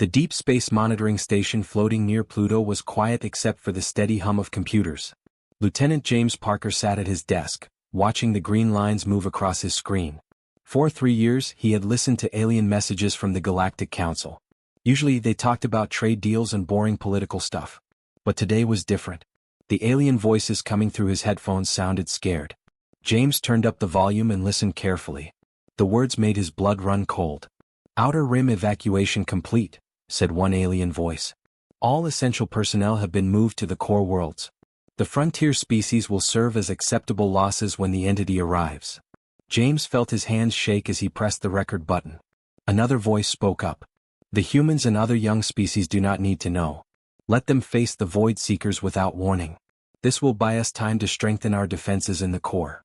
The Deep Space Monitoring Station floating near Pluto was quiet except for the steady hum of computers. Lieutenant James Parker sat at his desk, watching the green lines move across his screen. For 3 years, he had listened to alien messages from the Galactic Council. Usually they talked about trade deals and boring political stuff. But today was different. The alien voices coming through his headphones sounded scared. James turned up the volume and listened carefully. The words made his blood run cold. "Outer Rim evacuation complete," said one alien voice. "All essential personnel have been moved to the core worlds. The frontier species will serve as acceptable losses when the entity arrives." James felt his hands shake as he pressed the record button. Another voice spoke up. "The humans and other young species do not need to know. Let them face the Void Seekers without warning. This will buy us time to strengthen our defenses in the core."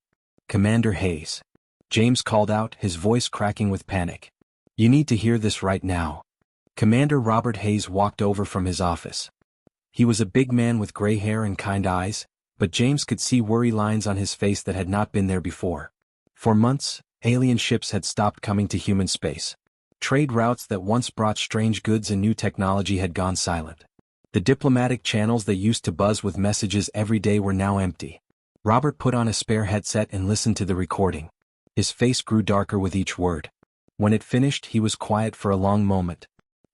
"Commander Hayes," James called out, his voice cracking with panic. "You need to hear this right now." Commander Robert Hayes walked over from his office. He was a big man with gray hair and kind eyes, but James could see worry lines on his face that had not been there before. For months, alien ships had stopped coming to human space. Trade routes that once brought strange goods and new technology had gone silent. The diplomatic channels that used to buzz with messages every day were now empty. Robert put on a spare headset and listened to the recording. His face grew darker with each word. When it finished, he was quiet for a long moment.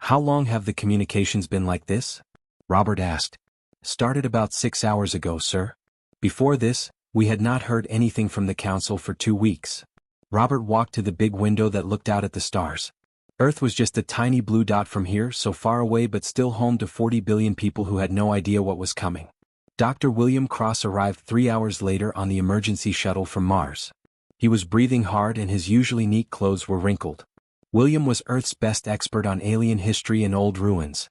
"How long have the communications been like this?" Robert asked. "Started about 6 hours ago, sir. Before this, we had not heard anything from the Council for 2 weeks." Robert walked to the big window that looked out at the stars. Earth was just a tiny blue dot from here, so far away but still home to 40 billion people who had no idea what was coming. Dr. William Cross arrived 3 hours later on the emergency shuttle from Mars. He was breathing hard and his usually neat clothes were wrinkled. William was Earth's best expert on alien history and old ruins.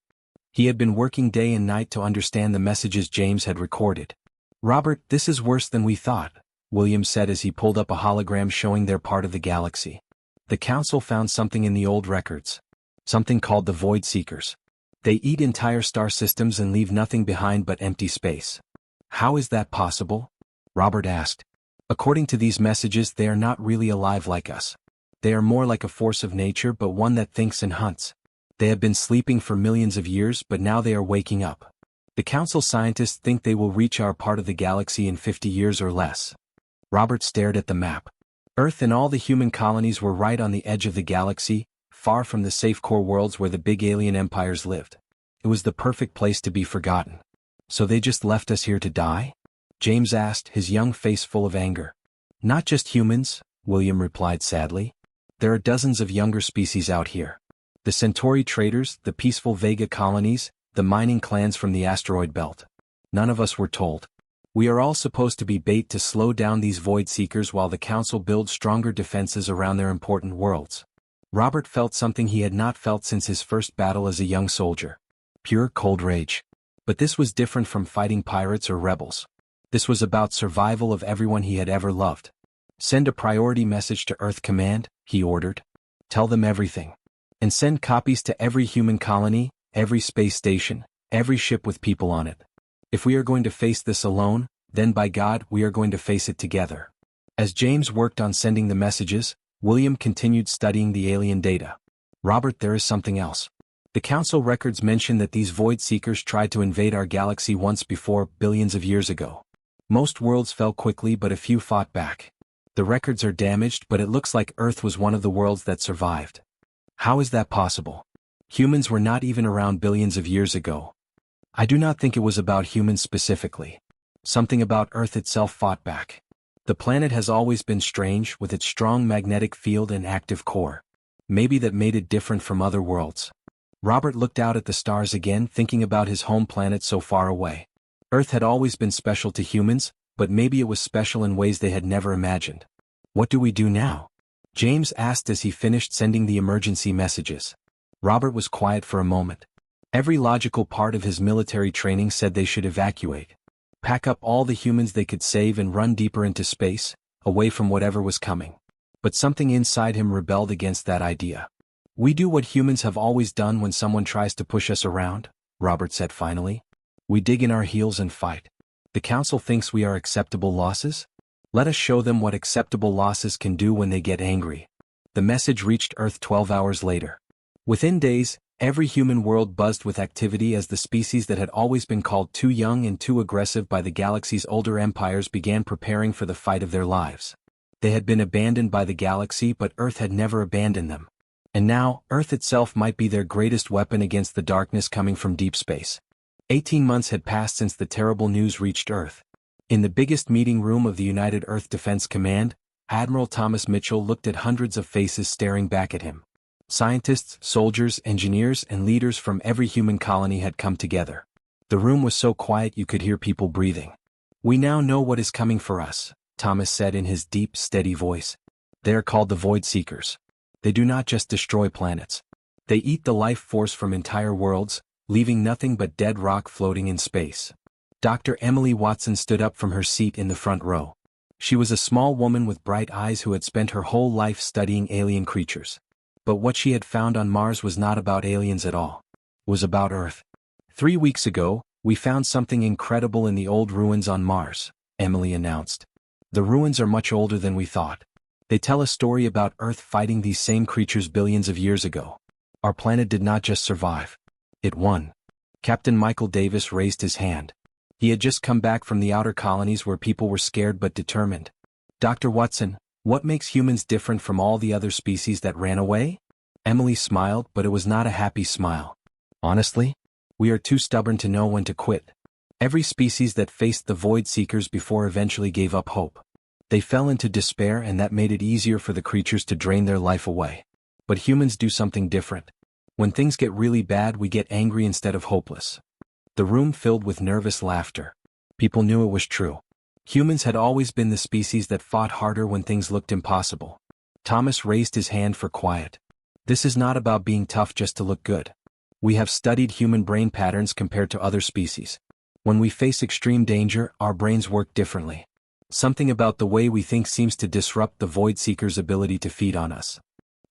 He had been working day and night to understand the messages James had recorded. "Robert, this is worse than we thought," William said as he pulled up a hologram showing their part of the galaxy. "The Council found something in the old records. Something called the Void Seekers. They eat entire star systems and leave nothing behind but empty space." "How is that possible?" Robert asked. "According to these messages, they are not really alive like us. They are more like a force of nature, but one that thinks and hunts. They have been sleeping for millions of years, but now they are waking up. The Council scientists think they will reach our part of the galaxy in 50 years or less." Robert stared at the map. Earth and all the human colonies were right on the edge of the galaxy, far from the safe core worlds where the big alien empires lived. It was the perfect place to be forgotten. "So they just left us here to die?" James asked, his young face full of anger. "Not just humans," William replied sadly. "There are dozens of younger species out here. The Centauri traders, the peaceful Vega colonies, the mining clans from the asteroid belt. None of us were told. We are all supposed to be bait to slow down these void seekers while the Council builds stronger defenses around their important worlds." Robert felt something he had not felt since his first battle as a young soldier. Pure cold rage. But this was different from fighting pirates or rebels. This was about survival of everyone he had ever loved. "Send a priority message to Earth Command," he ordered. "Tell them everything. And send copies to every human colony, every space station, every ship with people on it. If we are going to face this alone, then by God, we are going to face it together." As James worked on sending the messages, William continued studying the alien data. "Robert, there is something else. The Council records mention that these void seekers tried to invade our galaxy once before, billions of years ago. Most worlds fell quickly, but a few fought back. The records are damaged, but it looks like Earth was one of the worlds that survived." "How is that possible? Humans were not even around billions of years ago." "I do not think it was about humans specifically. Something about Earth itself fought back. The planet has always been strange, with its strong magnetic field and active core. Maybe that made it different from other worlds." Robert looked out at the stars again, thinking about his home planet so far away. Earth had always been special to humans, but maybe it was special in ways they had never imagined. "What do we do now?" James asked as he finished sending the emergency messages. Robert was quiet for a moment. Every logical part of his military training said they should evacuate. Pack up all the humans they could save and run deeper into space, away from whatever was coming. But something inside him rebelled against that idea. "We do what humans have always done when someone tries to push us around," Robert said finally. "We dig in our heels and fight. The Council thinks we are acceptable losses? Let us show them what acceptable losses can do when they get angry." The message reached Earth 12 hours later. Within days, Every human world buzzed with activity as the species that had always been called too young and too aggressive by the galaxy's older empires began preparing for the fight of their lives. They had been abandoned by the galaxy, but Earth had never abandoned them. And now, Earth itself might be their greatest weapon against the darkness coming from deep space. 18 months had passed since the terrible news reached Earth. In the biggest meeting room of the United Earth Defense Command, Admiral Thomas Mitchell looked at hundreds of faces staring back at him. Scientists, soldiers, engineers, and leaders from every human colony had come together. The room was so quiet you could hear people breathing. "We now know what is coming for us," Thomas said in his deep, steady voice. "They are called the Void Seekers. They do not just destroy planets. They eat the life force from entire worlds, leaving nothing but dead rock floating in space." Dr. Emily Watson stood up from her seat in the front row. She was a small woman with bright eyes who had spent her whole life studying alien creatures. But what she had found on Mars was not about aliens at all. It was about Earth. 3 weeks ago, we found something incredible in the old ruins on Mars, Emily announced. The ruins are much older than we thought. They tell a story about Earth fighting these same creatures billions of years ago. Our planet did not just survive. It won. Captain Michael Davis raised his hand. He had just come back from the outer colonies where people were scared but determined. "Dr. Watson, what makes humans different from all the other species that ran away?" Emily smiled, but it was not a happy smile. "Honestly, we are too stubborn to know when to quit. Every species that faced the Void Seekers before eventually gave up hope. They fell into despair, and that made it easier for the creatures to drain their life away. But humans do something different. When things get really bad, we get angry instead of hopeless." The room filled with nervous laughter. People knew it was true. Humans had always been the species that fought harder when things looked impossible. Thomas raised his hand for quiet. "This is not about being tough just to look good. We have studied human brain patterns compared to other species. When we face extreme danger, our brains work differently. Something about the way we think seems to disrupt the Void Seekers' ability to feed on us."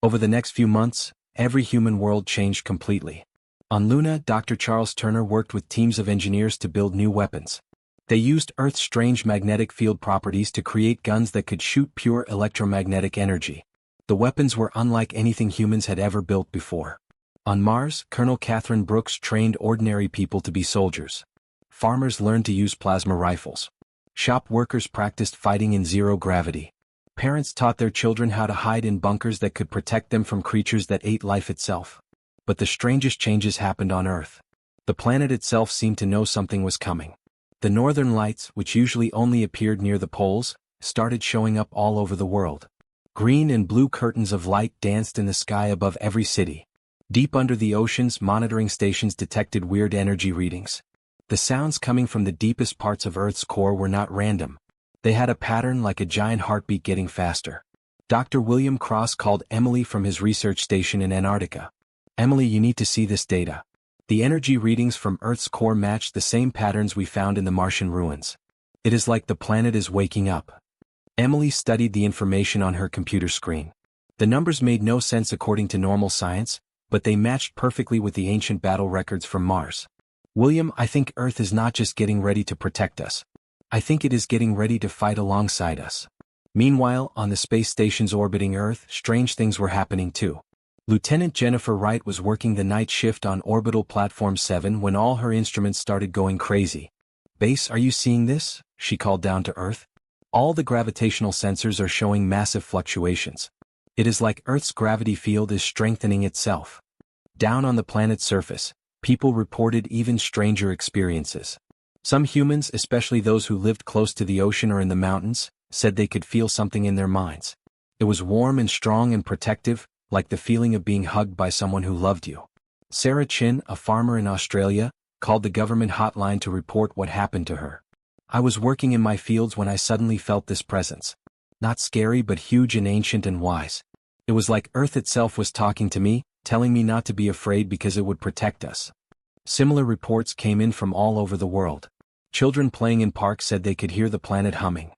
Over the next few months, every human world changed completely. On Luna, Dr. Charles Turner worked with teams of engineers to build new weapons. They used Earth's strange magnetic field properties to create guns that could shoot pure electromagnetic energy. The weapons were unlike anything humans had ever built before. On Mars, Colonel Catherine Brooks trained ordinary people to be soldiers. Farmers learned to use plasma rifles. Shop workers practiced fighting in zero gravity. Parents taught their children how to hide in bunkers that could protect them from creatures that ate life itself. But the strangest changes happened on Earth. The planet itself seemed to know something was coming. The northern lights, which usually only appeared near the poles, started showing up all over the world. Green and blue curtains of light danced in the sky above every city. Deep under the oceans, monitoring stations detected weird energy readings. The sounds coming from the deepest parts of Earth's core were not random. They had a pattern like a giant heartbeat getting faster. Dr. William Cross called Emily from his research station in Antarctica. "Emily, you need to see this data. The energy readings from Earth's core match the same patterns we found in the Martian ruins. It is like the planet is waking up." Emily studied the information on her computer screen. The numbers made no sense according to normal science, but they matched perfectly with the ancient battle records from Mars. "William, I think Earth is not just getting ready to protect us. I think it is getting ready to fight alongside us." Meanwhile, on the space stations orbiting Earth, strange things were happening too. Lieutenant Jennifer Wright was working the night shift on Orbital Platform 7 when all her instruments started going crazy. "Base, are you seeing this?" she called down to Earth. "All the gravitational sensors are showing massive fluctuations. It is like Earth's gravity field is strengthening itself." Down on the planet's surface, people reported even stranger experiences. Some humans, especially those who lived close to the ocean or in the mountains, said they could feel something in their minds. It was warm and strong and protective, like the feeling of being hugged by someone who loved you. Sarah Chin, a farmer in Australia, called the government hotline to report what happened to her. "I was working in my fields when I suddenly felt this presence. Not scary but huge and ancient and wise. It was like Earth itself was talking to me, telling me not to be afraid because it would protect us." Similar reports came in from all over the world. Children playing in parks said they could hear the planet humming.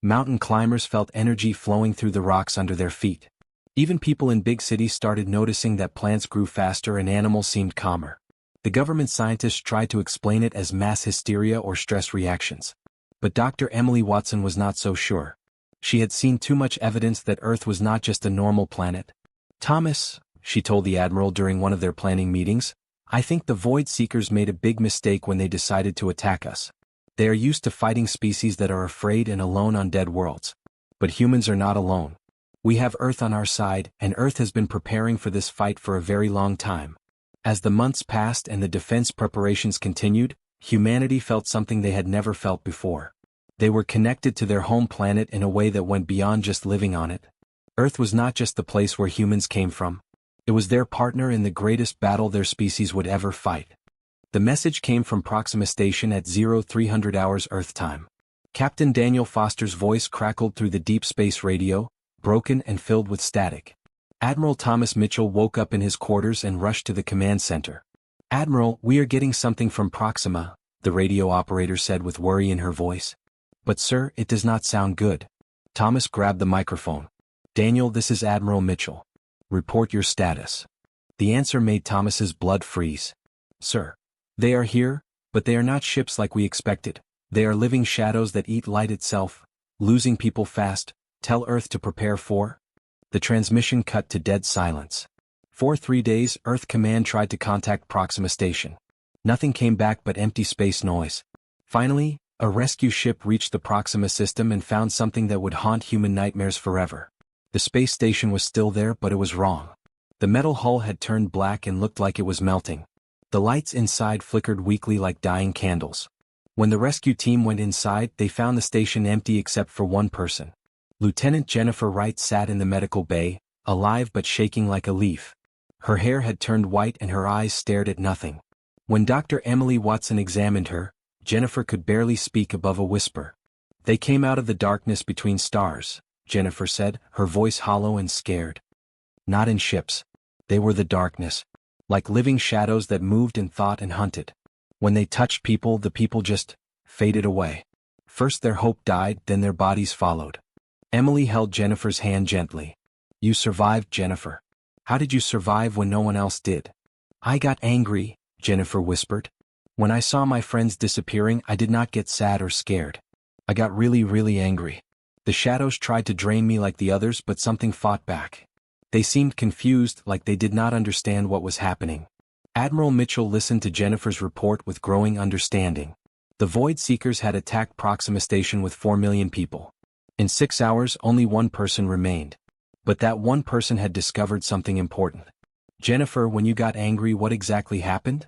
Mountain climbers felt energy flowing through the rocks under their feet. Even people in big cities started noticing that plants grew faster and animals seemed calmer. The government scientists tried to explain it as mass hysteria or stress reactions. But Dr. Emily Watson was not so sure. She had seen too much evidence that Earth was not just a normal planet. "Thomas, she told the Admiral during one of their planning meetings. "I think the Void Seekers made a big mistake when they decided to attack us. They are used to fighting species that are afraid and alone on dead worlds. But humans are not alone. We have Earth on our side, and Earth has been preparing for this fight for a very long time." As the months passed and the defense preparations continued, humanity felt something they had never felt before. They were connected to their home planet in a way that went beyond just living on it. Earth was not just the place where humans came from. It was their partner in the greatest battle their species would ever fight. The message came from Proxima Station at 0300 hours Earth time. Captain Daniel Foster's voice crackled through the deep space radio, broken and filled with static. Admiral Thomas Mitchell woke up in his quarters and rushed to the command center. "Admiral, we are getting something from Proxima," the radio operator said with worry in her voice. "But sir, it does not sound good." Thomas grabbed the microphone. "Daniel, this is Admiral Mitchell. Report your status." The answer made Thomas's blood freeze. "Sir, they are here, but they are not ships like we expected. They are living shadows that eat light itself, losing people fast. Tell Earth to prepare for." The transmission cut to dead silence. For 3 days, Earth Command tried to contact Proxima Station. Nothing came back but empty space noise. Finally, a rescue ship reached the Proxima system and found something that would haunt human nightmares forever. The space station was still there, but it was wrong. The metal hull had turned black and looked like it was melting. The lights inside flickered weakly like dying candles. When the rescue team went inside, they found the station empty except for one person. Lieutenant Jennifer Wright sat in the medical bay, alive but shaking like a leaf. Her hair had turned white and her eyes stared at nothing. When Dr. Emily Watson examined her, Jennifer could barely speak above a whisper. "They came out of the darkness between stars," Jennifer said, her voice hollow and scared. "Not in ships. They were the darkness. Like living shadows that moved and thought and hunted. When they touched people, the people just faded away. First their hope died, then their bodies followed." Emily held Jennifer's hand gently. "You survived, Jennifer. How did you survive when no one else did?" "I got angry," Jennifer whispered. "When I saw my friends disappearing, I did not get sad or scared. I got really, really angry. The shadows tried to drain me like the others, but something fought back. They seemed confused, like they did not understand what was happening." Admiral Mitchell listened to Jennifer's report with growing understanding. The Void Seekers had attacked Proxima Station with 4 million people. In 6 hours, only one person remained. But that one person had discovered something important. "Jennifer, when you got angry, what exactly happened?"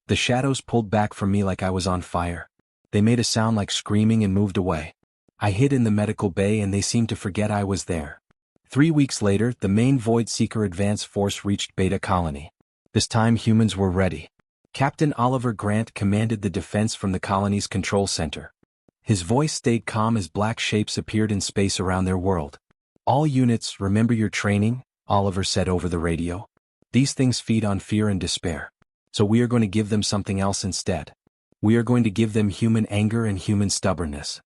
"The shadows pulled back from me like I was on fire. They made a sound like screaming and moved away. I hid in the medical bay and they seemed to forget I was there." 3 weeks later, the main Void Seeker advance force reached Beta Colony. This time humans were ready. Captain Oliver Grant commanded the defense from the colony's control center. His voice stayed calm as black shapes appeared in space around their world. "All units, remember your training," Oliver said over the radio. "These things feed on fear and despair. So we are going to give them something else instead. We are going to give them human anger and human stubbornness."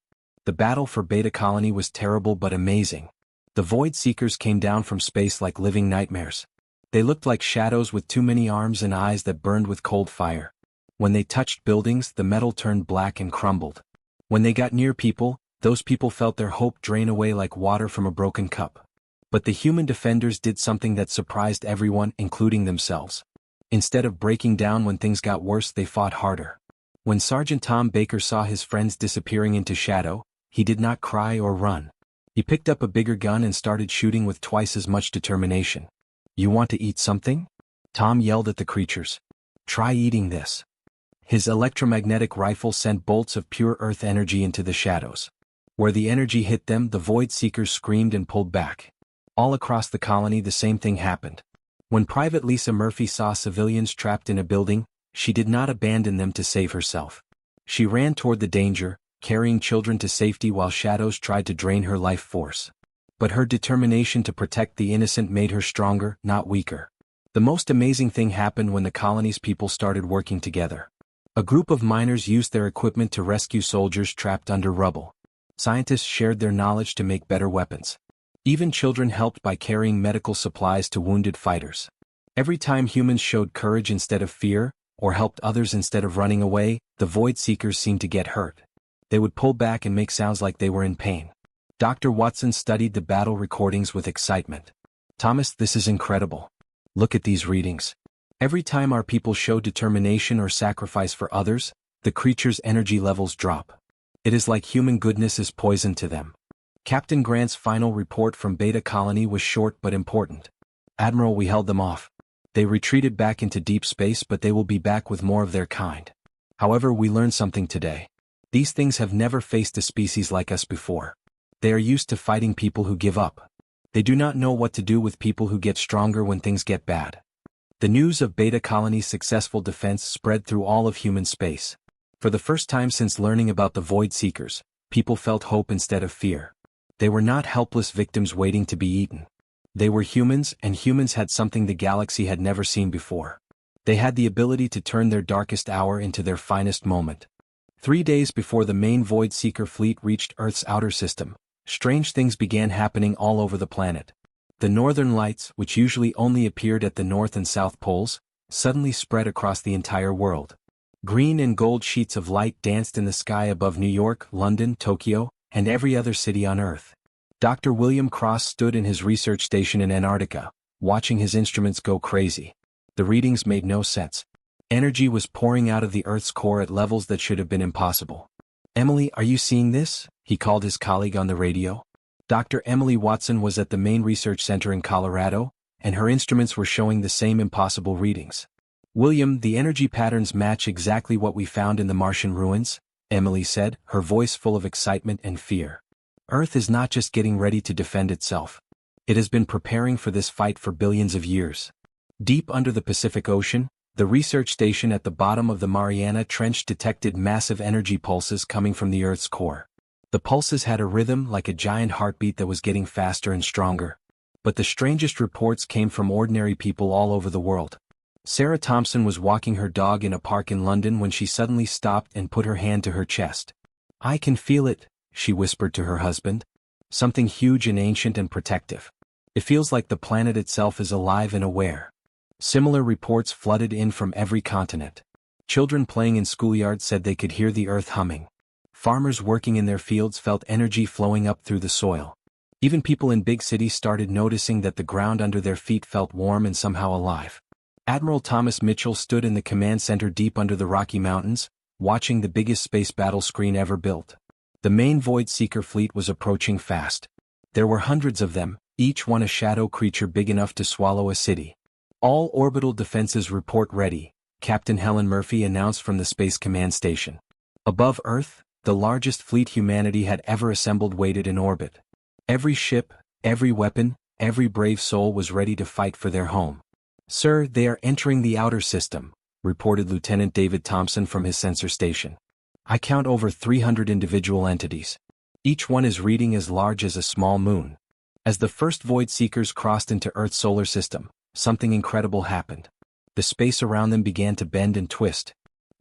The battle for Beta Colony was terrible but amazing. The Void Seekers came down from space like living nightmares. They looked like shadows with too many arms and eyes that burned with cold fire. When they touched buildings, the metal turned black and crumbled. When they got near people, those people felt their hope drain away like water from a broken cup. But the human defenders did something that surprised everyone, including themselves. Instead of breaking down when things got worse, they fought harder. When Sergeant Tom Baker saw his friends disappearing into shadow, he did not cry or run. He picked up a bigger gun and started shooting with twice as much determination. "You want to eat something?" Tom yelled at the creatures. "Try eating this." His electromagnetic rifle sent bolts of pure Earth energy into the shadows. Where the energy hit them, the Void Seekers screamed and pulled back. All across the colony, the same thing happened. When Private Lisa Murphy saw civilians trapped in a building, she did not abandon them to save herself. She ran toward the danger, carrying children to safety while shadows tried to drain her life force. But her determination to protect the innocent made her stronger, not weaker. The most amazing thing happened when the colony's people started working together. A group of miners used their equipment to rescue soldiers trapped under rubble. Scientists shared their knowledge to make better weapons. Even children helped by carrying medical supplies to wounded fighters. Every time humans showed courage instead of fear, or helped others instead of running away, the Void Seekers seemed to get hurt. They would pull back and make sounds like they were in pain. Dr. Watson studied the battle recordings with excitement. "Thomas, this is incredible. Look at these readings. Every time our people show determination or sacrifice for others, the creature's energy levels drop. It is like human goodness is poison to them. Captain Grant's final report from Beta Colony was short but important. Admiral, we held them off. They retreated back into deep space, but they will be back with more of their kind. However, we learned something today. These things have never faced a species like us before. They are used to fighting people who give up. They do not know what to do with people who get stronger when things get bad. The news of Beta Colony's successful defense spread through all of human space. For the first time since learning about the Void Seekers, people felt hope instead of fear. They were not helpless victims waiting to be eaten. They were humans, and humans had something the galaxy had never seen before. They had the ability to turn their darkest hour into their finest moment. 3 days before the main Void Seeker fleet reached Earth's outer system, strange things began happening all over the planet. The northern lights, which usually only appeared at the north and south poles, suddenly spread across the entire world. Green and gold sheets of light danced in the sky above New York, London, Tokyo, and every other city on Earth. Dr. William Cross stood in his research station in Antarctica, watching his instruments go crazy. The readings made no sense. Energy was pouring out of the Earth's core at levels that should have been impossible. Emily, are you seeing this? He called his colleague on the radio. Dr. Emily Watson was at the main research center in Colorado, and her instruments were showing the same impossible readings. William, the energy patterns match exactly what we found in the Martian ruins, Emily said, her voice full of excitement and fear. Earth is not just getting ready to defend itself. It has been preparing for this fight for billions of years. Deep under the Pacific Ocean, the research station at the bottom of the Mariana Trench detected massive energy pulses coming from the Earth's core. The pulses had a rhythm like a giant heartbeat that was getting faster and stronger. But the strangest reports came from ordinary people all over the world. Sarah Thompson was walking her dog in a park in London when she suddenly stopped and put her hand to her chest. I can feel it, she whispered to her husband. Something huge and ancient and protective. It feels like the planet itself is alive and aware. Similar reports flooded in from every continent. Children playing in schoolyards said they could hear the earth humming. Farmers working in their fields felt energy flowing up through the soil. Even people in big cities started noticing that the ground under their feet felt warm and somehow alive. Admiral Thomas Mitchell stood in the command center deep under the Rocky Mountains, watching the biggest space battle screen ever built. The main Void Seeker fleet was approaching fast. There were hundreds of them, each one a shadow creature big enough to swallow a city. All orbital defenses report ready, Captain Helen Murphy announced from the Space Command Station. Above Earth, the largest fleet humanity had ever assembled waited in orbit. Every ship, every weapon, every brave soul was ready to fight for their home. Sir, they are entering the outer system, reported Lieutenant David Thompson from his sensor station. I count over 300 individual entities. Each one is reading as large as a small moon. As the first Void Seekers crossed into Earth's solar system, something incredible happened. The space around them began to bend and twist.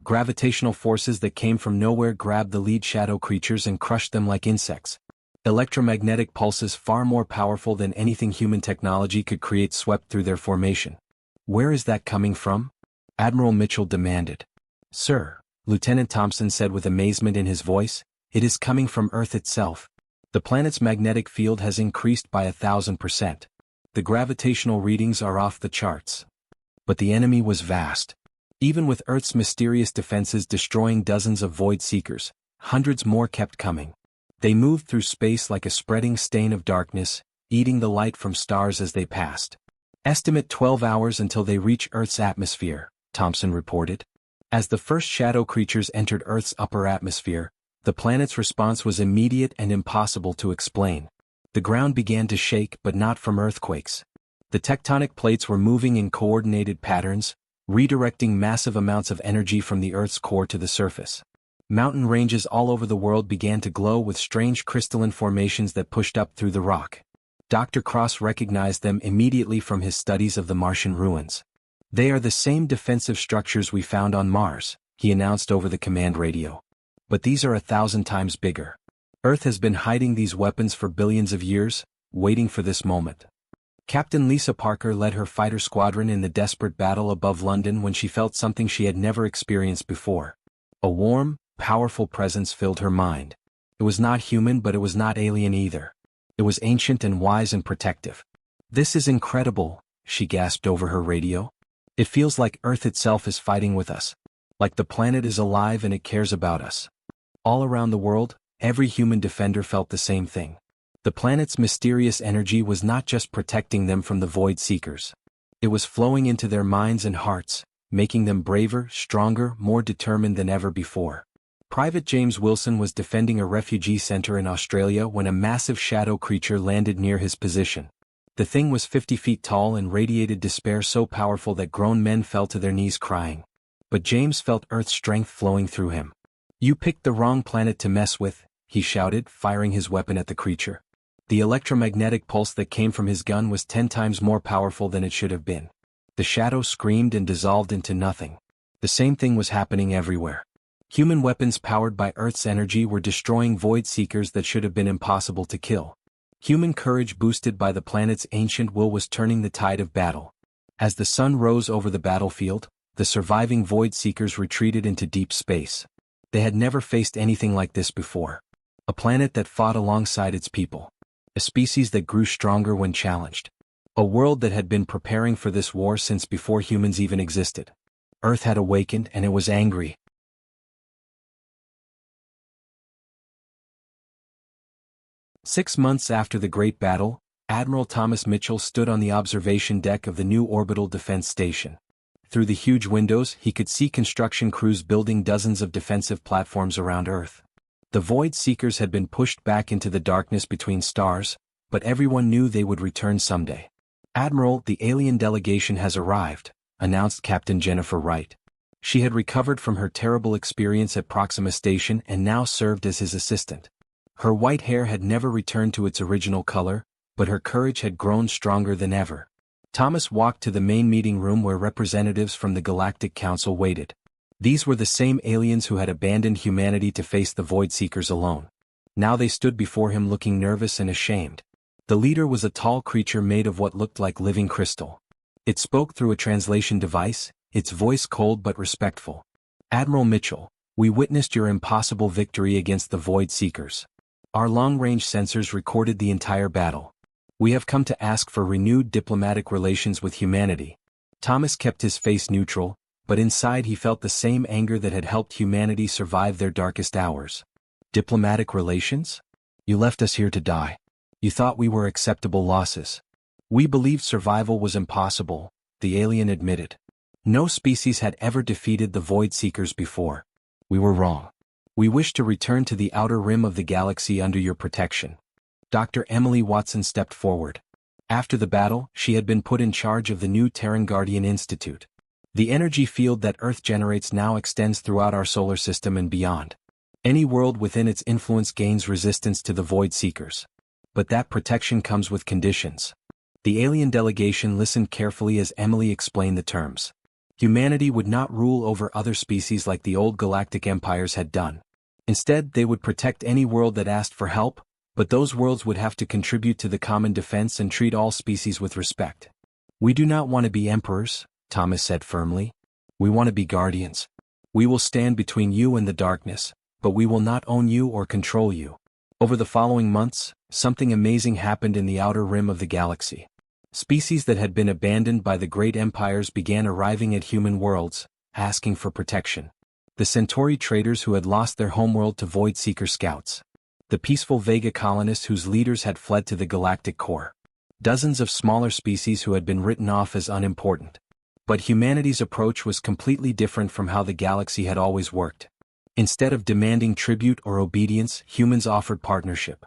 Gravitational forces that came from nowhere grabbed the lead shadow creatures and crushed them like insects. Electromagnetic pulses far more powerful than anything human technology could create swept through their formation. Where is that coming from? Admiral Mitchell demanded. Sir, Lieutenant Thompson said with amazement in his voice, it is coming from Earth itself. The planet's magnetic field has increased by 1,000%. The gravitational readings are off the charts. But the enemy was vast. Even with Earth's mysterious defenses destroying dozens of Void Seekers, hundreds more kept coming. They moved through space like a spreading stain of darkness, eating the light from stars as they passed. Estimate 12 hours until they reach Earth's atmosphere, Thompson reported. As the first shadow creatures entered Earth's upper atmosphere, the planet's response was immediate and impossible to explain. The ground began to shake, but not from earthquakes. The tectonic plates were moving in coordinated patterns, redirecting massive amounts of energy from the Earth's core to the surface. Mountain ranges all over the world began to glow with strange crystalline formations that pushed up through the rock. Dr. Cross recognized them immediately from his studies of the Martian ruins. They are the same defensive structures we found on Mars, he announced over the command radio. But these are 1,000 times bigger. Earth has been hiding these weapons for billions of years, waiting for this moment. Captain Lisa Parker led her fighter squadron in the desperate battle above London when she felt something she had never experienced before. A warm, powerful presence filled her mind. It was not human, but it was not alien either. It was ancient and wise and protective. This is incredible, she gasped over her radio. "It feels like Earth itself is fighting with us. Like the planet is alive and it cares about us." All around the world, every human defender felt the same thing. The planet's mysterious energy was not just protecting them from the Void Seekers. It was flowing into their minds and hearts, making them braver, stronger, more determined than ever before. Private James Wilson was defending a refugee center in Australia when a massive shadow creature landed near his position. The thing was 50 feet tall and radiated despair so powerful that grown men fell to their knees crying. But James felt Earth's strength flowing through him. "You picked the wrong planet to mess with," he shouted, firing his weapon at the creature. The electromagnetic pulse that came from his gun was 10 times more powerful than it should have been. The shadow screamed and dissolved into nothing. The same thing was happening everywhere. Human weapons powered by Earth's energy were destroying Void Seekers that should have been impossible to kill. Human courage boosted by the planet's ancient will was turning the tide of battle. As the sun rose over the battlefield, the surviving Void Seekers retreated into deep space. They had never faced anything like this before. A planet that fought alongside its people. A species that grew stronger when challenged. A world that had been preparing for this war since before humans even existed. Earth had awakened and it was angry. 6 months after the Great Battle, Admiral Thomas Mitchell stood on the observation deck of the new orbital defense station. Through the huge windows, he could see construction crews building dozens of defensive platforms around Earth. The Void Seekers had been pushed back into the darkness between stars, but everyone knew they would return someday. "Admiral, the alien delegation has arrived," announced Captain Jennifer Wright. She had recovered from her terrible experience at Proxima Station and now served as his assistant. Her white hair had never returned to its original color, but her courage had grown stronger than ever. Thomas walked to the main meeting room where representatives from the Galactic Council waited. These were the same aliens who had abandoned humanity to face the Void Seekers alone. Now they stood before him looking nervous and ashamed. The leader was a tall creature made of what looked like living crystal. It spoke through a translation device, its voice cold but respectful. "Admiral Mitchell, we witnessed your impossible victory against the Void Seekers. Our long-range sensors recorded the entire battle. We have come to ask for renewed diplomatic relations with humanity." Thomas kept his face neutral, but inside he felt the same anger that had helped humanity survive their darkest hours. "Diplomatic relations? You left us here to die. You thought we were acceptable losses." "We believed survival was impossible," the alien admitted. "No species had ever defeated the Void Seekers before. We were wrong. We wish to return to the outer rim of the galaxy under your protection." Dr. Emily Watson stepped forward. After the battle, she had been put in charge of the new Terran Guardian Institute. "The energy field that Earth generates now extends throughout our solar system and beyond. Any world within its influence gains resistance to the Void Seekers. But that protection comes with conditions." The alien delegation listened carefully as Emily explained the terms. Humanity would not rule over other species like the old galactic empires had done. Instead, they would protect any world that asked for help, but those worlds would have to contribute to the common defense and treat all species with respect. "We do not want to be emperors," Thomas said firmly. "We want to be guardians. We will stand between you and the darkness, but we will not own you or control you." Over the following months, something amazing happened in the outer rim of the galaxy. Species that had been abandoned by the great empires began arriving at human worlds, asking for protection. The Centauri traders who had lost their homeworld to Void Seeker scouts. The peaceful Vega colonists whose leaders had fled to the galactic core. Dozens of smaller species who had been written off as unimportant. But humanity's approach was completely different from how the galaxy had always worked. Instead of demanding tribute or obedience, humans offered partnership.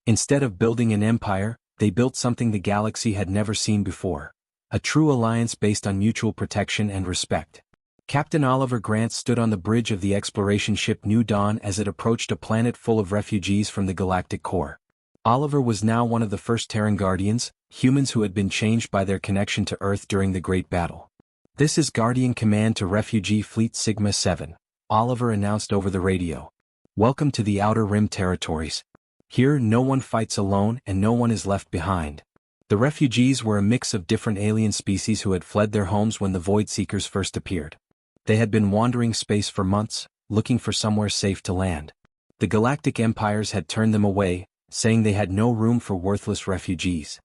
Instead of building an empire, they built something the galaxy had never seen before. A true alliance based on mutual protection and respect. Captain Oliver Grant stood on the bridge of the exploration ship New Dawn as it approached a planet full of refugees from the galactic core. Oliver was now one of the first Terran Guardians, humans who had been changed by their connection to Earth during the Great Battle. "This is Guardian Command to Refugee Fleet Sigma 7, Oliver announced over the radio. "Welcome to the Outer Rim territories. Here no one fights alone and no one is left behind." The refugees were a mix of different alien species who had fled their homes when the Void Seekers first appeared. They had been wandering space for months, looking for somewhere safe to land. The galactic empires had turned them away, saying they had no room for worthless refugees.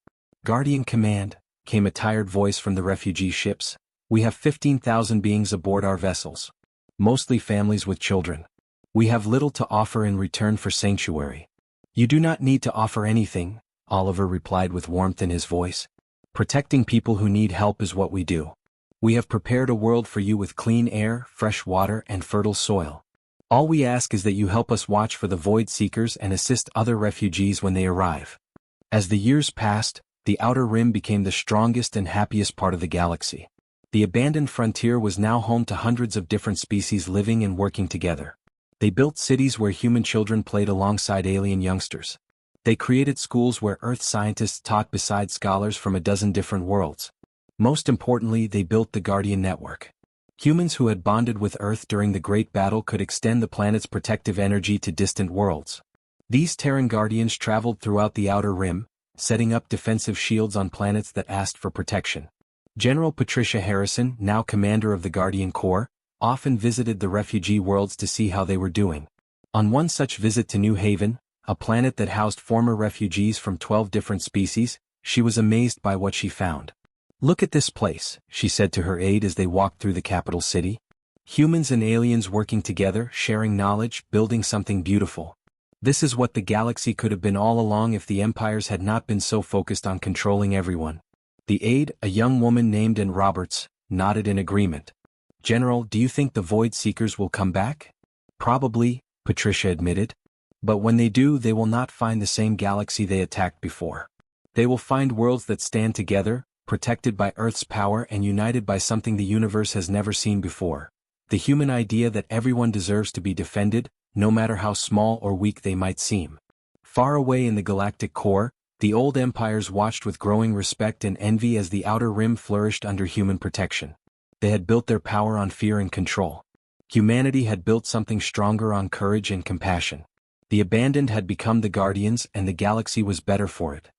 "Guardian Command," came a tired voice from the refugee ships. We have 15,000 beings aboard our vessels. Mostly families with children. We have little to offer in return for sanctuary. You do not need to offer anything, Oliver replied with warmth in his voice. Protecting people who need help is what we do. We have prepared a world for you with clean air, fresh water, and fertile soil. All we ask is that you help us watch for the void seekers and assist other refugees when they arrive. As the years passed, the Outer Rim became the strongest and happiest part of the galaxy. The abandoned frontier was now home to hundreds of different species living and working together. They built cities where human children played alongside alien youngsters. They created schools where Earth scientists taught beside scholars from a dozen different worlds. Most importantly, they built the Guardian Network. Humans who had bonded with Earth during the Great Battle could extend the planet's protective energy to distant worlds. These Terran Guardians traveled throughout the Outer Rim, setting up defensive shields on planets that asked for protection. General Patricia Harrison, now commander of the Guardian Corps, often visited the refugee worlds to see how they were doing. On one such visit to New Haven, a planet that housed former refugees from 12 different species, she was amazed by what she found. "Look at this place," she said to her aide as they walked through the capital city. "Humans and aliens working together, sharing knowledge, building something beautiful. This is what the galaxy could have been all along if the empires had not been so focused on controlling everyone." The aide, a young woman named Ann Roberts, nodded in agreement. "General, do you think the Void Seekers will come back?" "Probably," Patricia admitted. "But when they do, they will not find the same galaxy they attacked before. They will find worlds that stand together, protected by Earth's power and united by something the universe has never seen before. The human idea that everyone deserves to be defended, no matter how small or weak they might seem." Far away in the Galactic Core, the old empires watched with growing respect and envy as the Outer Rim flourished under human protection. They had built their power on fear and control. Humanity had built something stronger on courage and compassion. The abandoned had become the guardians and the galaxy was better for it.